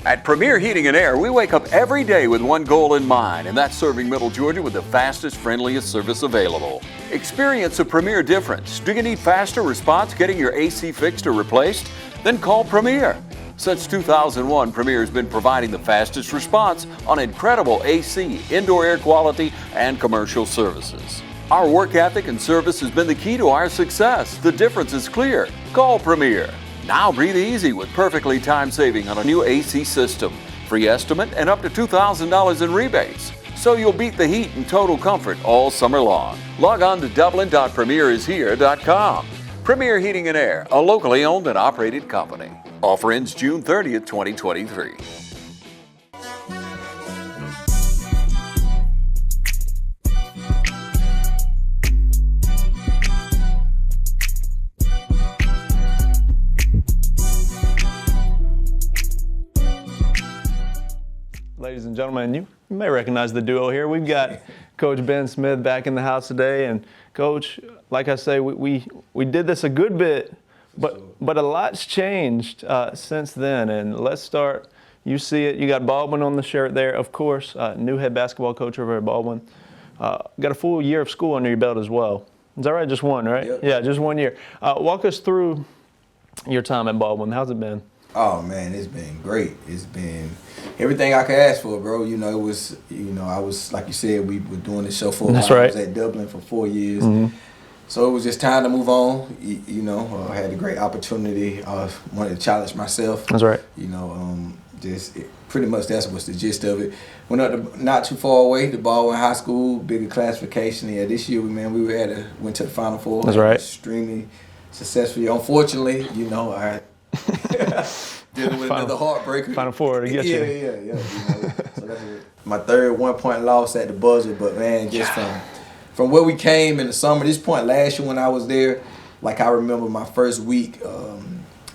At Premier Heating and Air, we wake up every day with one goal in mind, and that's serving Middle Georgia with the fastest, friendliest service available. Experience a Premier difference. Do you need faster response getting your AC fixed or replaced? Then call Premier. Since 2001, Premier has been providing the fastest response on incredible AC, indoor air quality, and commercial services. Our work ethic and service has been the key to our success. The difference is clear. Call Premier. Now breathe easy with perfectly time saving on a new AC system. Free estimate and up to $2,000 in rebates. So you'll beat the heat in total comfort all summer long. Log on to dublin.premierishere.com. Premier Heating and Air, a locally owned and operated company. Offer ends June 30th, 2023. Ladies and gentlemen, you may recognize the duo here. We've got Coach Ben Smith back in the house today. And Coach, like I say, we did this a good bit, but a lot's changed since then. And let's start, you see it, you got Baldwin on the shirt there, of course, new head basketball coach over at Baldwin. Got a full year of school under your belt as well. Is that right? Just one, right? Yep. Yeah, just 1 year. Walk us through your time at Baldwin. How's it been? Oh man, it's been great. It's been everything I could ask for, bro. You know, it was, I was, like you said, we were doing this show for a while. That's right. I was at Dublin for 4 years. Mm-hmm. So it was just time to move on. I had a great opportunity. I wanted to challenge myself. That's right. Pretty much that's what's the gist of it. Went up to, not too far away, to Baldwin High School, bigger classification. Yeah, this year, man, went to the Final Four. That's right. Extremely successfully. Unfortunately, I dealing with another heartbreaker. Final Four to get you. Yeah. So that's my third 1-point loss at the buzzer. But man, just from where we came in the summer, this point last year when I was there, like I remember my first week, I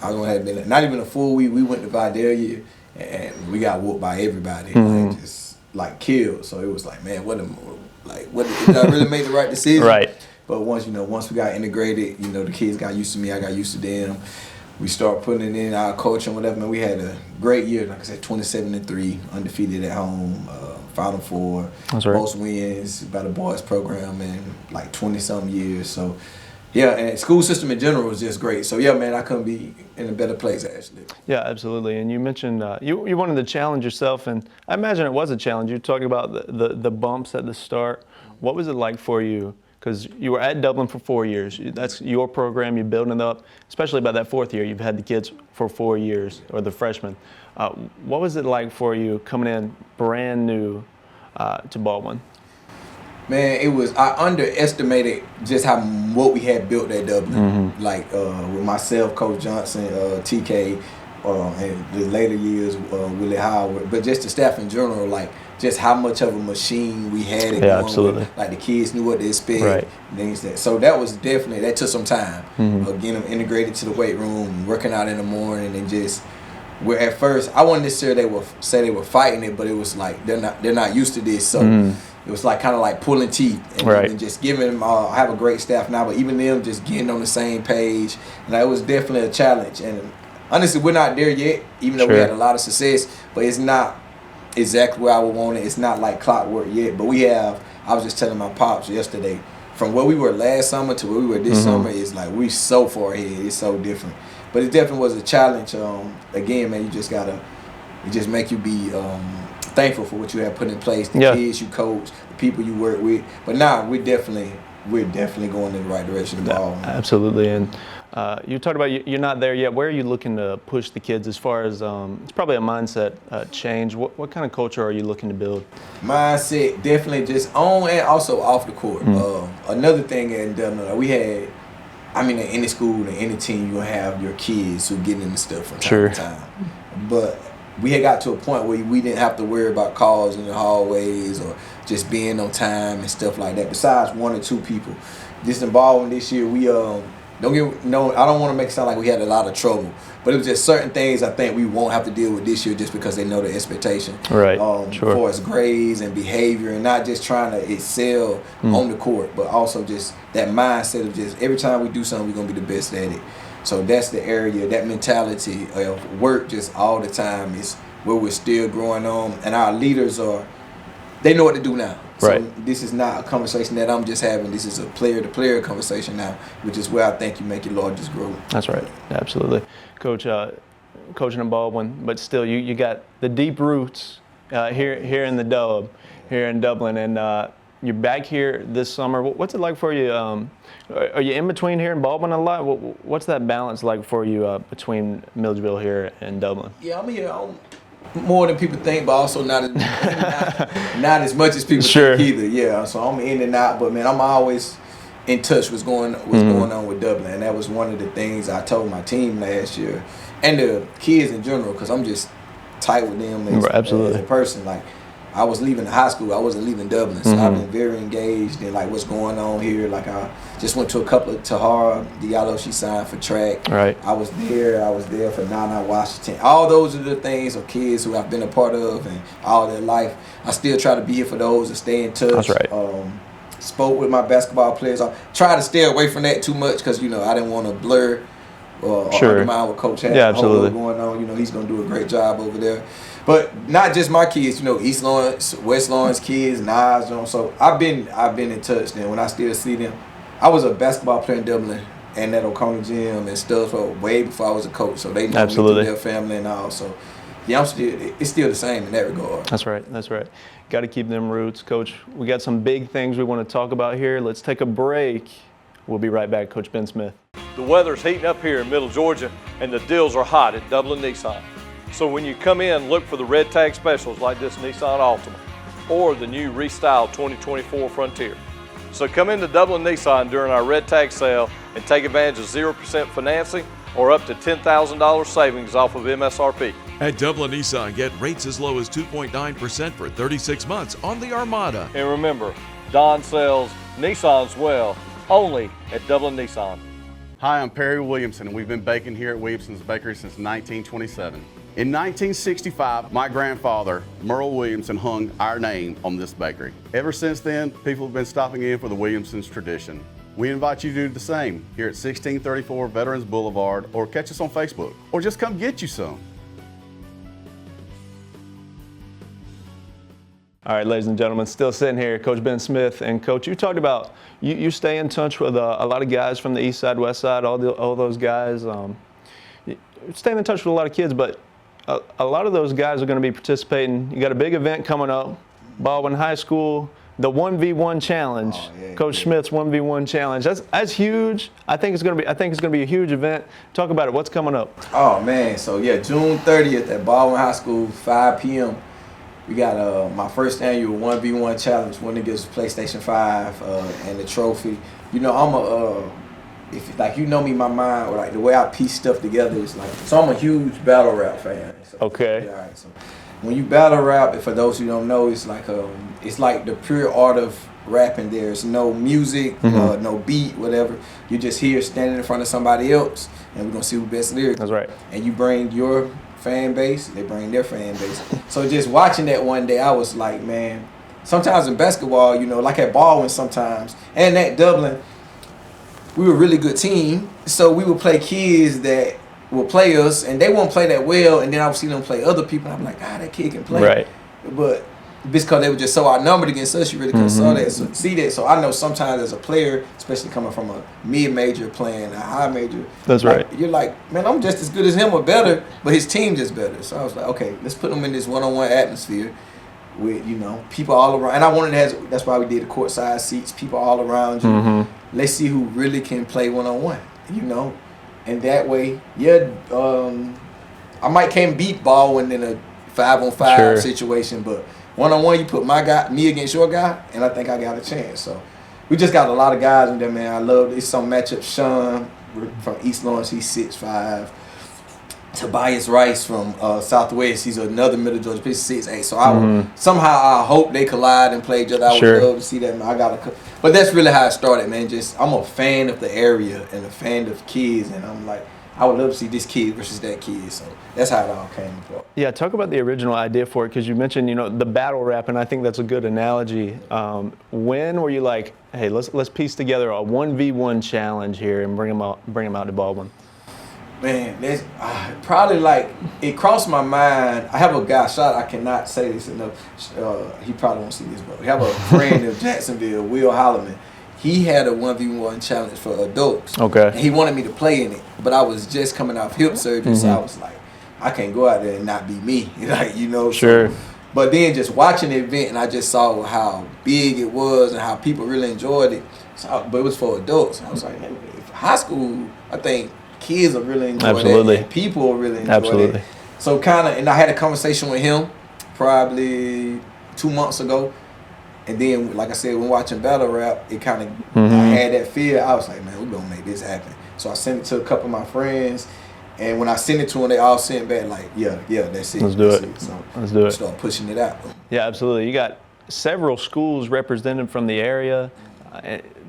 was gonna have been not even a full week. We went to Vidalia and we got whooped by everybody, just killed. So it was like, man, what did I really make the right decision? Right. But once we got integrated, the kids got used to me, I got used to them. We started putting it in our coach and whatever, man. We had a great year, like I said, 27-3, undefeated at home, Final Four, That's right. Most wins by the boys program in 20-something years. So, yeah, and school system in general was just great. So, yeah, man, I couldn't be in a better place, actually. Yeah, absolutely. And you mentioned you wanted to challenge yourself, and I imagine it was a challenge. You're talking about the bumps at the start. What was it like for you? Because you were at Dublin for 4 years. That's your program. You're building it up, especially by that fourth year. You've had the kids for 4 years, or the freshmen. What was it like for you coming in brand new to Baldwin? Man, I underestimated just what we had built at Dublin. Mm-hmm. With myself, Coach Johnson, TK, and the later years, Willie Howard, but just the staff in general, just how much of a machine we had. Absolutely. The kids knew what to expect. Right. Things so that took some time. Getting them integrated to the weight room, working out in the morning, and where at first I wouldn't necessarily say they were fighting it, but it was like they're not used to this. So it was kind of like pulling teeth and just giving them. I have a great staff now, but even them just getting on the same page, and it was definitely a challenge. And honestly, we're not there yet, even though we had a lot of success, but it's not exactly where I would want it. It's not like clockwork yet, but we have. I was just telling my pops yesterday, from where we were last summer to where we were this summer, it's like we so far ahead. It's so different, but it definitely was a challenge. Again, man, it just make you be thankful for what you have put in place, the kids you coach, the people you work with. But now we're definitely going in the right direction. Absolutely. And you talked about you're not there yet. Where are you looking to push the kids as far as it's probably a mindset change? What kind of culture are you looking to build? Mindset, definitely just on and also off the court. Another thing in Dublin, we had, in any school, in any team, you'll have your kids who get into stuff from time to time. But we had got to a point where we didn't have to worry about calls in the hallways or just being on time and stuff like that. Besides 1 or 2 people, just in Baldwin this year, we I don't want to make it sound like we had a lot of trouble, but it was just certain things I think we won't have to deal with this year just because they know the expectation. Right. As far as grades and behavior, and not just trying to excel on the court, but also just that mindset of just every time we do something, we're gonna be the best at it. So that's the area, that mentality of work just all the time is where we're still growing on. And our leaders they know what to do now. So Right. this is not a conversation that I'm just having. This is a player-to-player conversation now, which is where I think you make your largest growth. That's right. Absolutely. Coach, coaching in Baldwin, but still you got the deep roots here in the Dub, here in Dublin, and you're back here this summer. What's it like for you? Are you in between here in Baldwin a lot? What's that balance like for you between Milledgeville here and Dublin? Yeah, I'm here more than people think, but also not as much as people Sure. think either. Yeah, so I'm in and out, but man, I'm always in touch with what's going on with Dublin, and that was one of the things I told my team last year, and the kids in general, because I'm just tight with them as a person. Like, I was leaving the high school, I wasn't leaving Dublin, so I've been very engaged in like what's going on here. Like, I just went to a couple of Tahara Diallo, she signed for track. Right. I was there for Nana Washington. All those are the things of kids who I've been a part of and all their life. I still try to be here for those and stay in touch. That's right. Spoke with my basketball players. I try to stay away from that too much because, I didn't want to blur or undermine what Coach had going on. He's going to do a great job over there. But not just my kids, East Lawrence, West Lawrence kids, Nas, so I've been in touch. And when I still see them, I was a basketball player in Dublin and at O'Connor Gym and stuff way before I was a coach. So they know me through their family and all. So yeah, it's still the same in that regard. That's right. Got to keep them roots. Coach, we got some big things we want to talk about here. Let's take a break. We'll be right back. Coach Ben Smith. The weather's heating up here in Middle Georgia, and the deals are hot at Dublin Nissan. So when you come in, look for the red tag specials like this Nissan Altima or the new restyled 2024 Frontier. So come into Dublin Nissan during our red tag sale and take advantage of 0% financing or up to $10,000 savings off of MSRP. At Dublin Nissan, get rates as low as 2.9% for 36 months on the Armada. And remember, Don sells Nissans well, only at Dublin Nissan. Hi, I'm Perry Williamson, and we've been baking here at Williamsons Bakery since 1927. In 1965, my grandfather, Merle Williamson, hung our name on this bakery. Ever since then, people have been stopping in for the Williamsons tradition. We invite you to do the same here at 1634 Veterans Boulevard, or catch us on Facebook, or just come get you some. All right, ladies and gentlemen, still sitting here, Coach Ben Smith. And Coach, you talked about you stay in touch with a lot of guys from the east side, west side, all those guys. Staying in touch with a lot of kids, but a lot of those guys are going to be participating. You got a big event coming up, Baldwin High School, the 1v1 challenge. Coach Smith's 1v1 challenge. That's huge. I think it's going to be a huge event. Talk about it. What's coming up? Oh man, so yeah, June 30th at Baldwin High School, 5 p.m. We got my first annual 1v1 challenge. Winner gets PlayStation 5 and the trophy. If like me, my mind, or like the way I piece stuff together is like. So I'm a huge battle rap fan. So, okay. Yeah, all right. So when you battle rap, for those who don't know, it's like the pure art of rapping. There's no music, no beat, whatever. You're just here standing in front of somebody else, and we're gonna see who best lyrics. That's right. And you bring your fan base, they bring their fan base. So just watching that one day, I was like, man. Sometimes in basketball, like at Baldwin, sometimes, and at Dublin. We were a really good team, so we would play kids that would play us, and they won't play that well, and then I would see them play other people, and I'm like, that kid can play. Right. But because they were just so outnumbered against us, you really couldn't see that. So I know sometimes as a player, especially coming from a mid-major playing a high major, that's right. You're like, man, I'm just as good as him or better, but his team just better. So I was like, okay, let's put them in this one-on-one atmosphere with, people all around. And I wanted to have, that's why we did the courtside seats, people all around you. Let's see who really can play one-on-one, And that way, I might can't beat Baldwin in a 5-on-5 situation, but one-on-one, you put me against your guy, and I think I got a chance. So we just got a lot of guys in there, man. I love it's some matchup. Sean from East Lawrence, he's 6'5". Tobias Rice from Southwest, he's another Middle Georgia pitcher, 6'8". So I hope they collide and play each other. I would love to see that. Man. But that's really how it started, man. I'm a fan of the area and a fan of kids, and I'm like, I would love to see this kid versus that kid. So that's how it all came about. Yeah, talk about the original idea for it, because you mentioned, the battle rap, and I think that's a good analogy. When were you like, hey, let's piece together a 1v1 challenge here and bring them out to Baldwin? Man, that's probably like, it crossed my mind. I have a guy, I cannot say this enough. He probably won't see this, but we have a friend in Jacksonville, Will Holloman. He had a 1v1 challenge for adults. Okay. And he wanted me to play in it, but I was just coming off hip surgery, so I was like, I can't go out there and not be me. Like, you know. Sure. So, but then just watching the event, and I just saw how big it was and how people really enjoyed it. So, but it was for adults. I was like, man, high school, I think kids are really enjoying it. And people are really enjoying it. So kind of, and I had a conversation with him probably 2 months ago. And then, like I said, when watching battle rap, it kind of, I had that fear. I was like, man, we're going to make this happen. So I sent it to a couple of my friends. And when I sent it to them, they all sent back like, yeah, that's it. Let's do it. So let's do it. Start pushing it out. Yeah, absolutely. You got several schools represented from the area.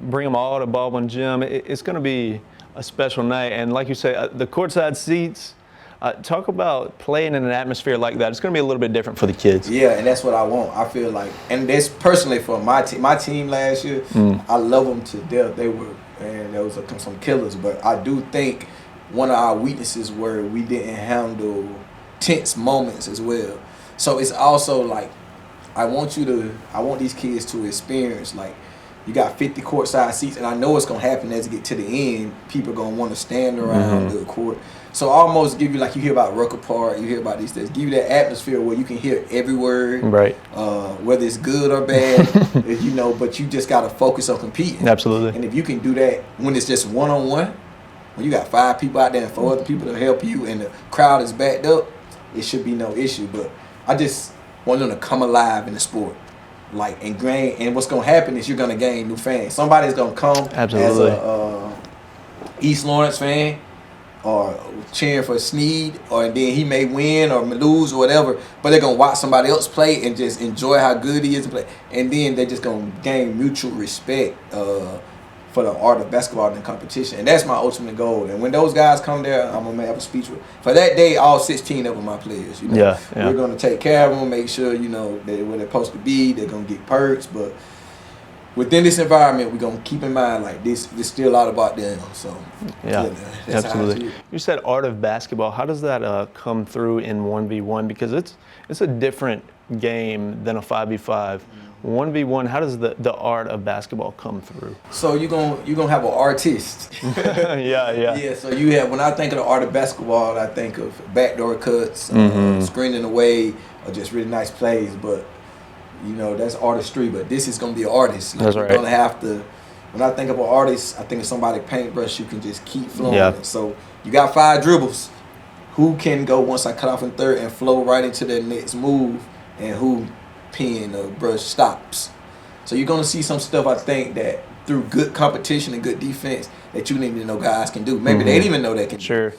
Bring them all to Baldwin Gym. It's going to be a special night. And like you say, the courtside seats, talk about playing in an atmosphere like that. It's going to be a little bit different for the kids. Yeah, and that's what I want. I feel like, and that's personally for my team. My team last year, I love them to death. They were, and there was some killers. But I do think one of our weaknesses were we didn't handle tense moments as well. So it's also like, I want these kids to experience, like, you got 50 courtside seats, and I know it's going to happen as you get to the end. People are going to want to stand around the court. So almost give you, like you hear about Rucker Park, you hear about these things, give you that atmosphere where you can hear every word, right? Whether it's good or bad, you know, but you just got to focus on competing. Absolutely. And if you can do that when it's just one-on-one, when you got 5 people out there and 4 other people to help you and the crowd is backed up, it should be no issue. But I just want them to come alive in the sport. Like, ingrained, and what's gonna happen is you're gonna gain new fans. Somebody's gonna come as a East Lawrence fan, or cheering for Sneed, or then he may win or lose or whatever, but they're gonna watch somebody else play and just enjoy how good he is to play, and then they're just gonna gain mutual respect for the art of basketball and competition, and that's my ultimate goal. And when those guys come there, I'm gonna have a speech with. For that day, all 16 of them are my players. You know? Yeah. We're gonna take care of them, make sure you know they're where they're supposed to be. They're gonna get perks, but within this environment, we're gonna keep in mind like this still all about them. So yeah, absolutely. You said art of basketball. How does that come through in 1v1? Because it's a different game than a 5v5. 1v1, how does the art of basketball come through? So you're gonna have an artist. Yeah. So you have, when I think of the art of basketball, I think of backdoor cuts, screening away, or just really nice plays. But you know, that's artistry. But this is gonna be an artist. Like, that's right. You're gonna have to. When I think of an artist, I think of somebody paintbrush you can just keep flowing. Yeah. So you got 5 dribbles. Who can go once I cut off in third and flow right into their next move, and who pen or brush stops. So you're gonna see some stuff, I think, that through good competition and good defense that you didn't even know guys can do. Maybe they didn't even know they can do.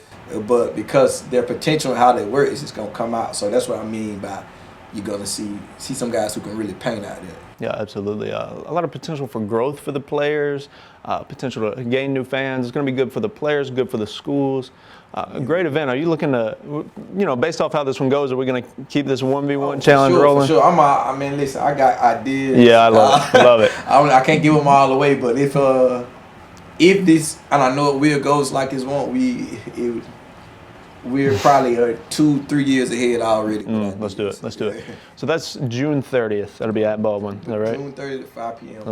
But because their potential and how they work is just gonna come out. So that's what I mean by you're gonna see some guys who can really paint out there. Yeah, absolutely. A lot of potential for growth for the players, potential to gain new fans. It's going to be good for the players, good for the schools. A great event. Are you looking to, you know, based off how this one goes, are we going to keep this 1v1 challenge rolling? For sure. I mean, listen, I got ideas. Yeah, I love it. I can't give them all away, but if this, and I know it will goes like this won't, we're probably 2-3 years ahead already. Let's do it. So that's June 30th. That'll be at Baldwin. Is that right? June 30th at 5 p.m.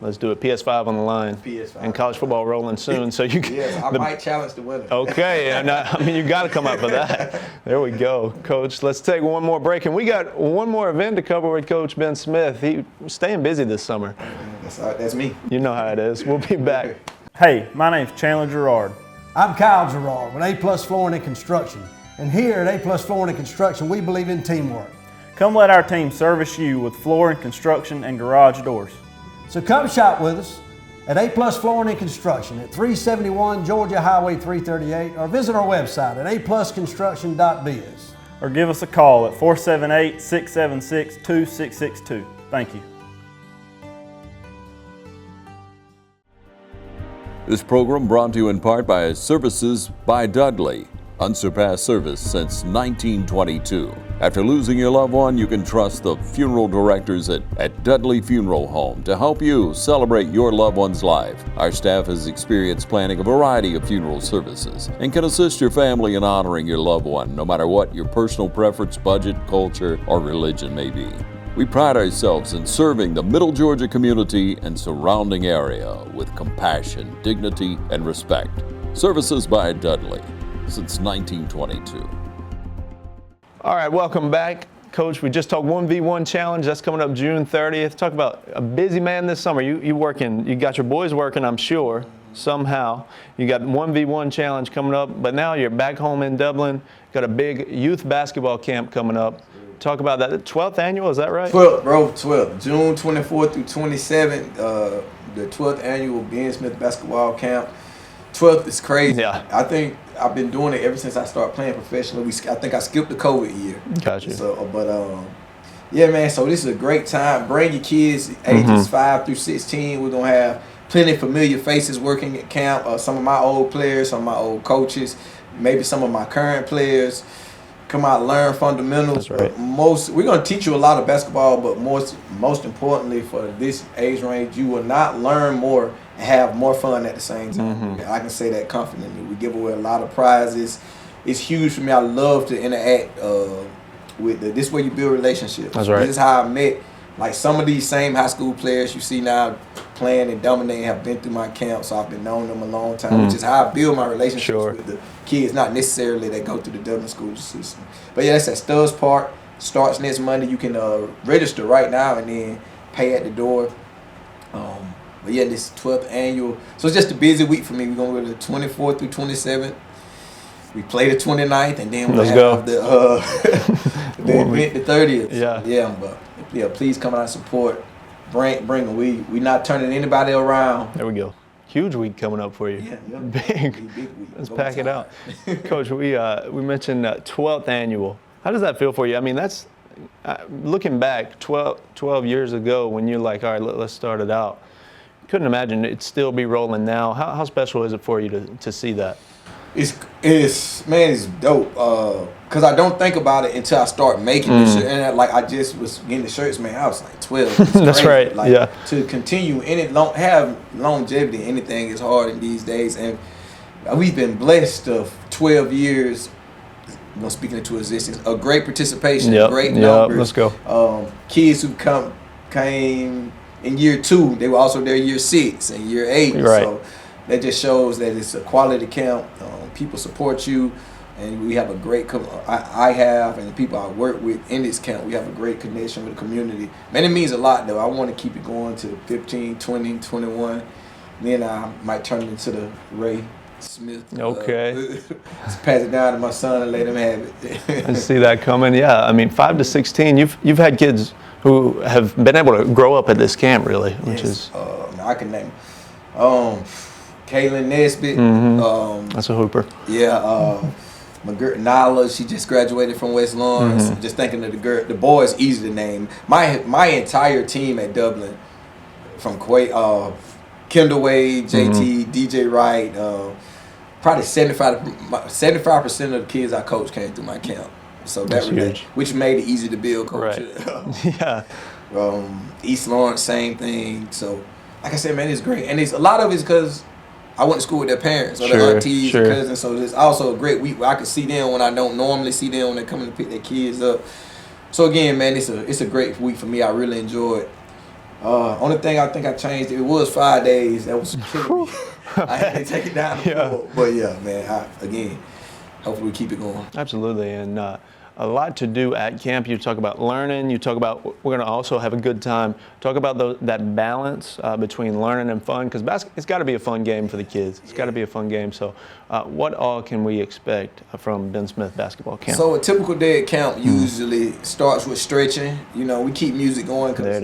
Let's do it. PS5 on the line. PS5. And college football rolling soon. So you can. Yes, I might challenge the winner. Okay. I mean, you got to come up for that. There we go, Coach. Let's take one more break, and we got one more event to cover with Coach Ben Smith. He's staying busy this summer. That's me. You know how it is. We'll be back. Hey, my name's Chandler Gerard. I'm Kyle Gerard with A+ Flooring and Construction. And here at A+ Flooring and Construction, we believe in teamwork. Come let our team service you with flooring, construction, and garage doors. So come shop with us at A+ Flooring and Construction at 371 Georgia Highway 338, or visit our website at aplusconstruction.biz. Or give us a call at 478-676-2662. Thank you. This program brought to you in part by Services by Dudley. Unsurpassed service since 1922. After losing your loved one, you can trust the funeral directors at Dudley Funeral Home to help you celebrate your loved one's life. Our staff has experience planning a variety of funeral services and can assist your family in honoring your loved one, no matter what your personal preference, budget, culture, or religion may be. We pride ourselves in serving the Middle Georgia community and surrounding area with compassion, dignity, and respect. Services by Dudley since 1922. All right, welcome back. Coach, we just talked 1v1 challenge. That's coming up June 30th. Talk about a busy man this summer. You working, you got your boys working, I'm sure, somehow. You got 1v1 challenge coming up, but now you're back home in Dublin. Got a big youth basketball camp coming up. Talk about that. 12th annual, is that right? 12th, bro, 12th. June 24th through 27th, the 12th annual Ben Smith basketball camp. 12th is crazy. Yeah. I think I've been doing it ever since I started playing professionally. I think I skipped the COVID year. Gotcha. So, but yeah, man. So this is a great time. Bring your kids, ages 5 through 16. We're gonna have plenty of familiar faces working at camp. Some of my old players, some of my old coaches, maybe some of my current players. Come out, learn fundamentals. That's right. We're gonna teach you a lot of basketball, but most importantly for this age range, you will not learn more and have more fun at the same time. I can say that confidently. We give away a lot of prizes. It's huge for me. I love to interact with this way you build relationships. That's right. This is how I met like some of these same high school players you see now playing and dominating have been through my camp, so I've been knowing them a long time, which is how I build my relationships with the kids, not necessarily that go through the Dublin school system. But yeah, that's at Stubbs Park. Starts next Monday. You can register right now and then pay at the door. But yeah, this 12th annual. So it's just a busy week for me. We're going to go to the 24th through 27th. We play the 29th, and then we'll have the event the 30th. Yeah. So, yeah, but yeah, please come out and support. Bring them. We not turning anybody around. There we go. Huge week coming up for you. Yeah. Big week. Let's pack it out. Coach, we mentioned 12th annual. How does that feel for you? I mean, that's looking back 12 years ago when you're like, all right, let's start it out. Couldn't imagine it'd still be rolling now. How special is it for you to see that? It's dope. Cause I don't think about it until I start making the shirt. And like I just was getting the shirts, man. I was like 12. That's right. Like, yeah. To continue and have longevity, anything is hard in these days. And we've been blessed of 12 years. Speaking into existence, a great participation, great numbers. Let's go. Kids who came in year 2, they were also there year 6 and year 8. Right. So that just shows that it's a quality camp. People support you, and we have a great. I have, and the people I work with in this camp, we have a great connection with the community. Man, it means a lot though. I want to keep it going to 15, 20, 21. Then I might turn it into the Ray Smith. Okay. Just pass it down to my son and let him have it. I see that coming. Yeah, I mean, 5 to 16. You've had kids who have been able to grow up at this camp, really, which is. I can name. Kaylin Nesbitt. That's a hooper. Yeah. Nala, she just graduated from West Lawrence. Just thinking of the boy is easy to name. My entire team at Dublin, from Kendall Wade, JT, DJ Wright, probably 75% of the kids I coach came through my camp. So which made it easy to build, coach. Right. Yeah. East Lawrence, same thing. So, like I said, man, it's great, and a lot of it's because I went to school with their parents or their aunties, and cousins. So it's also a great week where I can see them when I don't normally see them when they're coming to pick their kids up. So again, man, it's a great week for me. I really enjoy it. Only thing I think I changed, it was 5 days. That was killing me. I had to take it down to 4. But yeah, man, again, hopefully we keep it going. Absolutely, and a lot to do at camp. You talk about learning. You talk about we're going to also have a good time. Talk about that balance between learning and fun, because it's got to be a fun game for the kids. It's got to be a fun game. So what all can we expect from Ben Smith basketball camp? So a typical day at camp usually starts with stretching. We keep music going because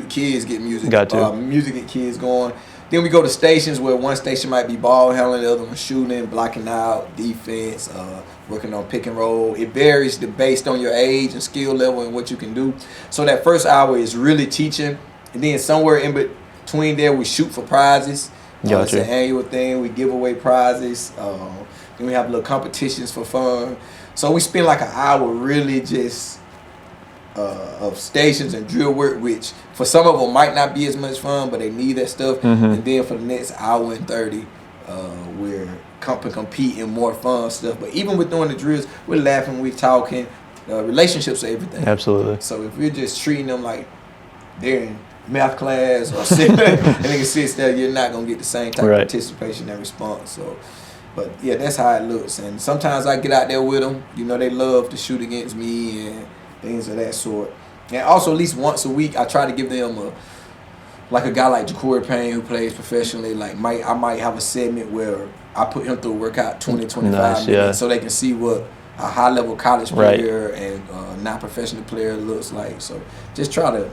kids get music. Music get kids going. Then we go to stations where one station might be ball handling, the other one shooting, blocking out, defense, working on pick and roll. It varies based on your age and skill level and what you can do. So that first hour is really teaching. And then somewhere in between there, we shoot for prizes. It's an annual thing. We give away prizes. Then we have little competitions for fun. So we spend like an hour really just of stations and drill work, which for some of them might not be as much fun, but they need that stuff. And then for the next hour and 30, we're competing more fun stuff. But even with doing the drills, we're laughing, we're talking. Relationships are everything. Absolutely. So if we're just treating them like they're in math class or sitting and they can sit there, you're not gonna get the same type of participation and response. So, but yeah, that's how it looks. And sometimes I get out there with them. You know, they love to shoot against me and things of that sort. And also, at least once a week, I try to give them a guy like Ja'Cory Payne who plays professionally. Like, I might have a segment where I put him through a workout 20-25 minutes so they can see what a high-level college player and non-professional player looks like. So just try to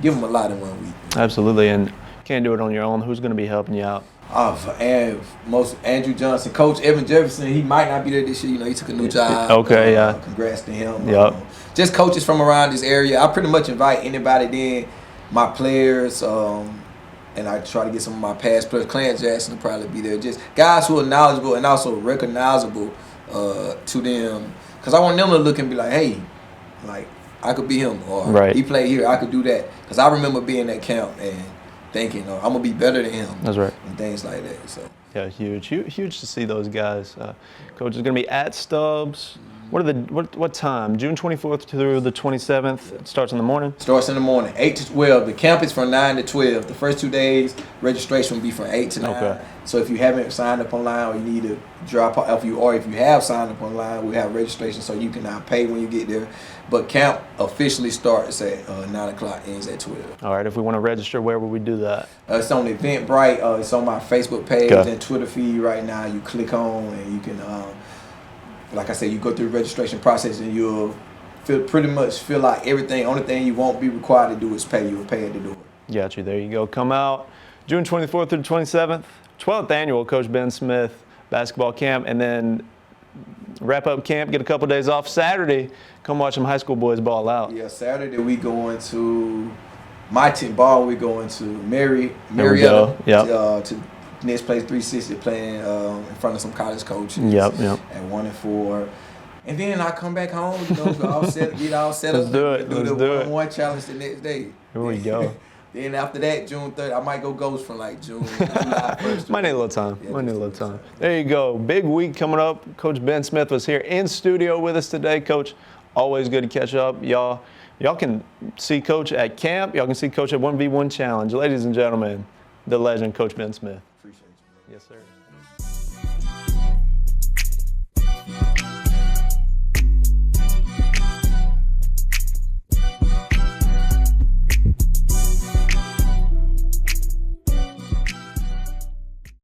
give them a lot in 1 week. Absolutely, and you can't do it on your own. Who's going to be helping you out? Andrew Johnson, Coach Evan Jefferson. He might not be there this year. You know, he took a new job. Okay, Congrats to him. Yep. Just coaches from around this area. I pretty much invite anybody then, my players, and I try to get some of my past players. Clarence Jackson will probably be there. Just guys who are knowledgeable and also recognizable to them, because I want them to look and be like, hey, like I could be him, or he played here, I could do that. Because I remember being at camp and thinking, I'm gonna be better than him. That's right. And things like that. So yeah, huge to see those guys. Coach is gonna be at Stubbs. What time? June 24th through the 27th. It starts in the morning. Starts in the morning, 8 to 12. The camp is from 9 to 12. The first 2 days, registration will be from 8 to 9. Okay. So if you haven't signed up online, or you need to drop off, if you have signed up online, we have registration so you can now pay when you get there. But camp officially starts at 9 o'clock, ends at 12. All right. If we want to register, where would we do that? It's on Eventbrite. It's on my Facebook page and Twitter feed right now. You click on and you can. Like I said, you go through the registration process and you'll pretty much feel like everything. Only thing you won't be required to do is pay. You'll pay at the door. Got you. There you go. Come out June 24th through the 27th, 12th annual Coach Ben Smith basketball camp, and then wrap up camp, get a couple days off. Saturday, come watch some high school boys ball out. Yeah, Saturday we going to my team ball. We going to Marietta to next place 360 playing in front of some college coaches. Yep. At 1 and 4. And then I come back home, get all set Let's up. Do it. Do the 1-1 challenge the next day. Here we go. Then after that, June 3rd, I might go ghost from like July 1st. Might need a little time. There you go. Big week coming up. Coach Ben Smith was here in studio with us today. Coach, always good to catch up. Y'all can see Coach at camp. Y'all can see Coach at 1v1 challenge. Ladies and gentlemen, the legend, Coach Ben Smith. Appreciate you. Yes, sir.